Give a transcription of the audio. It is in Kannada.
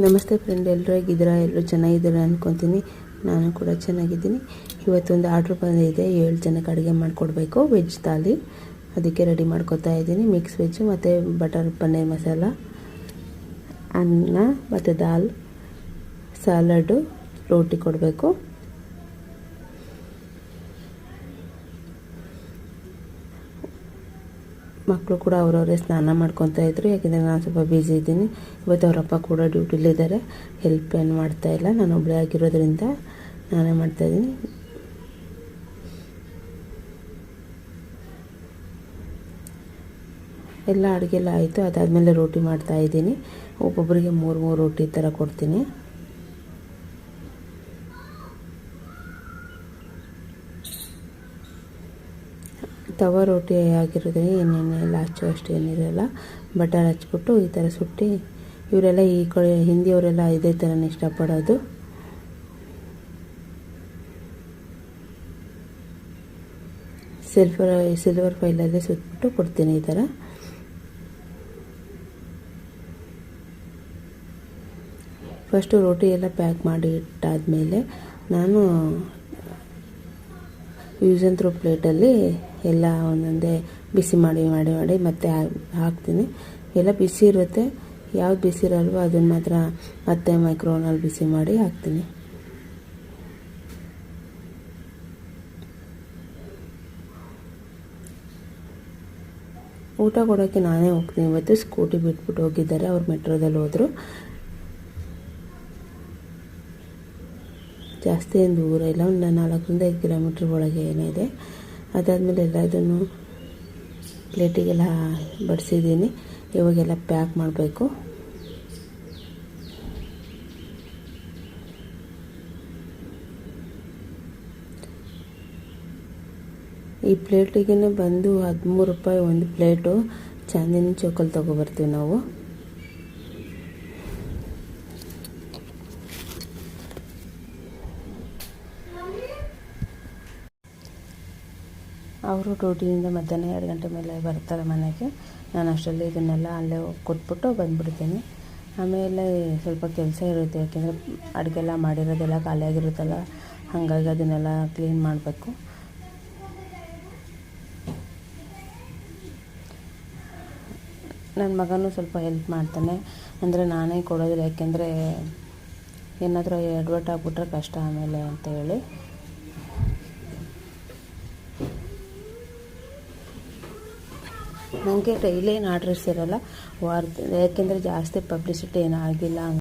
ನಮಸ್ತೆ ಫ್ರೆಂಡ್, ಎಲ್ಲರೂ ಹೇಗಿದ್ದೀರಾ? ಎಲ್ಲರೂ ಚೆನ್ನಾಗಿದ್ದೀರಾ ಅಂದ್ಕೊತೀನಿ. ನಾನು ಕೂಡ ಚೆನ್ನಾಗಿದ್ದೀನಿ. ಇವತ್ತೊಂದು ಆರ್ಡ್ರ್ ಬಂದಿದೆ. 7 ಜನಕ್ಕೆ ಅಡುಗೆ ಮಾಡಿಕೊಡ್ಬೇಕು, ವೆಜ್ ಥಾಲಿ. ಅದಕ್ಕೆ ರೆಡಿ ಮಾಡ್ಕೊತಾ ಇದ್ದೀನಿ. ಮಿಕ್ಸ್ ವೆಜ್ ಮತ್ತು ಬಟರ್ ಪನ್ನೀರ್ ಮಸಾಲ, ಅನ್ನ ಮತ್ತು ದಾಲ್, ಸಲಾಡು, ರೋಟಿ ಕೊಡಬೇಕು. ಮಕ್ಕಳು ಕೂಡ ಅವರವರೇ ಸ್ನಾನ ಮಾಡ್ಕೊತಾ ಇದ್ರು, ಯಾಕೆಂದರೆ ನಾನು ಸ್ವಲ್ಪ ಬ್ಯುಸಿ ಇದ್ದೀನಿ. ಇವತ್ತು ಅವರಪ್ಪ ಕೂಡ ಡ್ಯೂಟಿಲಿದ್ದಾರೆ, ಹೆಲ್ಪ್ ಏನು ಮಾಡ್ತಾಯಿಲ್ಲ. ನಾನು ಒಬ್ಬಳೇ ಆಗಿರೋದ್ರಿಂದ ನಾನೇ ಮಾಡ್ತಾಯಿದ್ದೀನಿ. ಎಲ್ಲ ಅಡುಗೆ ಎಲ್ಲ ಆಯಿತು. ಅದಾದಮೇಲೆ ರೋಟಿ ಮಾಡ್ತಾಯಿದ್ದೀನಿ. ಒಬ್ಬೊಬ್ಬರಿಗೆ 3 ರೋಟಿ ಥರ ಕೊಡ್ತೀನಿ. ತವ ರೋಟಿ ಆಗಿರೋದ್ರಿಂದ ಏನೇನು ಎಲ್ಲ ಹಚ್ಚೋ ಅಷ್ಟು ಏನಿರಲ್ಲ. ಬಟರ್ ಹಚ್ಬಿಟ್ಟು ಈ ಥರ ಸುಟ್ಟು, ಇವರೆಲ್ಲ ಈ ಕಡೆ ಹಿಂದಿಯವರೆಲ್ಲ ಇದೇ ಥರನೇ ಇಷ್ಟಪಡೋದು. ಸಿಲ್ವರ್ ಫೈಲಲ್ಲೇ ಸುತ್ತಬಿಟ್ಟು ಕೊಡ್ತೀನಿ ಈ ಥರ. ಫಸ್ಟು ರೋಟಿ ಎಲ್ಲ ಪ್ಯಾಕ್ ಮಾಡಿ ಇಟ್ಟಾದಮೇಲೆ ನಾನು ಯೂಸ್ ಆ್ಯಂಡ್ ಥ್ರೋ ಪ್ಲೇಟಲ್ಲಿ ಎಲ್ಲ ಒಂದೊಂದೇ ಬಿಸಿ ಮಾಡಿ ಮತ್ತೆ ಹಾಕ್ತೀನಿ. ಎಲ್ಲ ಬಿಸಿ ಇರುತ್ತೆ. ಯಾವ್ದು ಬಿಸಿ ಇರಲ್ವೋ ಅದನ್ನು ಮಾತ್ರ ಮತ್ತೆ ಮೈಕ್ರೋನಲ್ಲಿ ಬಿಸಿ ಮಾಡಿ ಹಾಕ್ತೀನಿ. ಊಟ ಕೊಡೋಕ್ಕೆ ನಾನೇ ಹೋಗ್ತೀನಿ. ಇವತ್ತು ಸ್ಕೂಟಿ ಬಿಟ್ಬಿಟ್ಟು ಹೋಗಿದ್ದಾರೆ, ಅವ್ರು ಮೆಟ್ರೋದಲ್ಲಿ ಹೋದರು. ಜಾಸ್ತಿ ಏನು ದೂರ ಇಲ್ಲ, ಒಂದು 4ರಿಂದ 5 ಕಿಲೋಮೀಟ್ರ್ ಒಳಗೆ ಏನಿದೆ. ಅದಾದಮೇಲೆ ಎಲ್ಲದನ್ನು ಪ್ಲೇಟಿಗೆಲ್ಲ ಬಡಿಸಿದ್ದೀನಿ. ಇವಾಗೆಲ್ಲ ಪ್ಯಾಕ್ ಮಾಡಬೇಕು. ಈ ಪ್ಲೇಟಿಗೆ ಬಂದು 13 ರೂಪಾಯಿ ಒಂದು ಪ್ಲೇಟು. ಚಾಂದಿನಿ ಚೌಕಲ್ಲಿ ತೊಗೊಬರ್ತೀವಿ ನಾವು. ಅವರು ಡ್ಯೂಟಿಯಿಂದ ಮಧ್ಯಾಹ್ನ 2 ಗಂಟೆ ಮೇಲೆ ಬರ್ತಾರೆ ಮನೆಗೆ. ನಾನು ಅಷ್ಟರಲ್ಲಿ ಇದನ್ನೆಲ್ಲ ಅಲ್ಲೇ ಕೊಟ್ಬಿಟ್ಟು ಬಂದುಬಿಡ್ತೀನಿ. ಆಮೇಲೆ ಸ್ವಲ್ಪ ಕೆಲಸ ಇರುತ್ತೆ, ಯಾಕೆಂದರೆ ಅಡುಗೆಲ್ಲ ಮಾಡಿರೋದೆಲ್ಲ ಖಾಲಿಯಾಗಿರುತ್ತಲ್ಲ, ಹಾಗಾಗಿ ಅದನ್ನೆಲ್ಲ ಕ್ಲೀನ್ ಮಾಡಬೇಕು. ನನ್ನ ಮಗನೂ ಸ್ವಲ್ಪ ಹೆಲ್ಪ್ ಮಾಡ್ತಾನೆ. ಅಂದರೆ ನಾನೇ ಕೊಡೋದಿಲ್ಲ, ಯಾಕೆಂದರೆ ಏನಾದರೂ ಎಡವಟ್ಟು ಆಗ್ಬಿಟ್ರೆ ಕಷ್ಟ ಆಮೇಲೆ ಅಂತ ಹೇಳಿ. ನನಗೆ ಡೈಲಿ ಏನು ಆರ್ಡ್ರಸ್ ಇರೋಲ್ಲ, ಯಾಕೆಂದರೆ ಜಾಸ್ತಿ ಪಬ್ಲಿಸಿಟಿ ಏನೂ ಆಗಿಲ್ಲ.